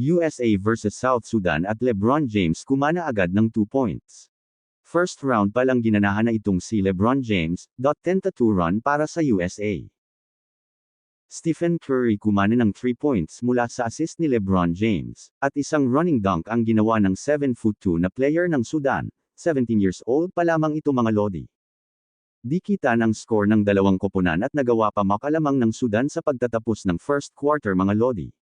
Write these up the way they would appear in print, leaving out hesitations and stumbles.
USA vs South Sudan at LeBron James kumana agad ng 2 points. First round pa lang ginanahan na itong si LeBron James, 10-2 run para sa USA. Stephen Curry kumana ng 3 points mula sa assist ni LeBron James, at isang running dunk ang ginawa ng 7'2" na player ng Sudan, 17 years old pa lamang ito mga lodi. Di kita ng score ng dalawang koponan at nagawa pa makalamang ng Sudan sa pagtatapos ng first quarter mga lodi.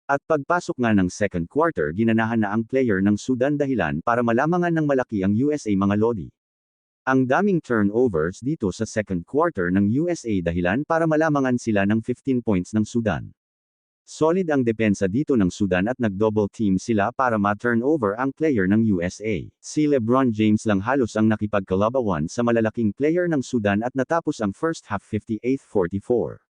At pagpasok nga ng second quarter ginanahan na ang player ng Sudan dahilan para malamangan ng malaki ang USA mga lodi. Ang daming turnovers dito sa second quarter ng USA dahilan para malamangan sila ng 15 points ng Sudan. Solid ang depensa dito ng Sudan at nag-double team sila para ma-turnover ang player ng USA. Si LeBron James lang halos ang nakipagkalabawan sa malalaking player ng Sudan at natapos ang first half 58-44.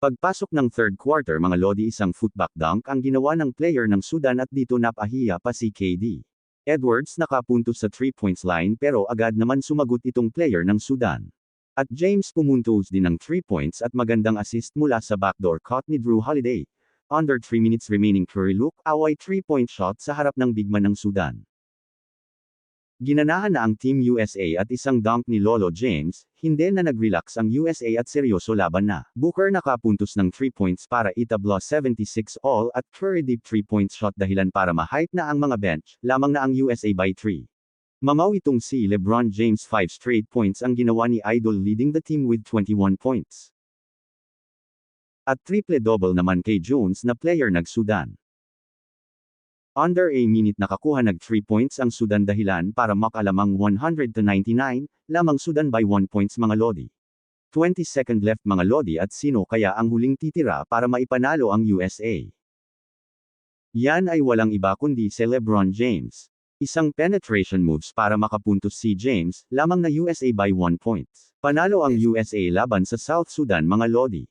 Pagpasok ng third quarter mga lodi isang footback dunk ang ginawa ng player ng Sudan at dito napahiya pa si KD. Edwards nakapunto sa 3 points line pero agad naman sumagot itong player ng Sudan. At James pumuntos din ng 3 points at magandang assist mula sa backdoor cut ni Drew Holiday. Under 3 minutes remaining Curry look away 3-point shot sa harap ng bigman ng Sudan. Ginanahan na ang Team USA at isang dunk ni Lolo James, hindi na nag-relax ang USA at seryoso laban na. Booker nakapuntos ng 3 points para itabla 76 all at Curry deep 3-point shot dahilan para ma-hype na ang mga bench, lamang na ang USA by 3. Mamaw itong si LeBron James 5 straight points ang ginawa ni Idol leading the team with 21 points. At triple-double naman kay Jones na player ng Sudan. Under a minute nakakuha nag 3 points ang Sudan dahilan para makalamang 100-99, lamang Sudan by 1 points mga lodi. 20 second left mga lodi at sino kaya ang huling titira para maipanalo ang USA? Yan ay walang iba kundi si LeBron James. Isang penetration moves para makapuntos si James, lamang na USA by 1 points. Panalo ang USA laban sa South Sudan mga lodi.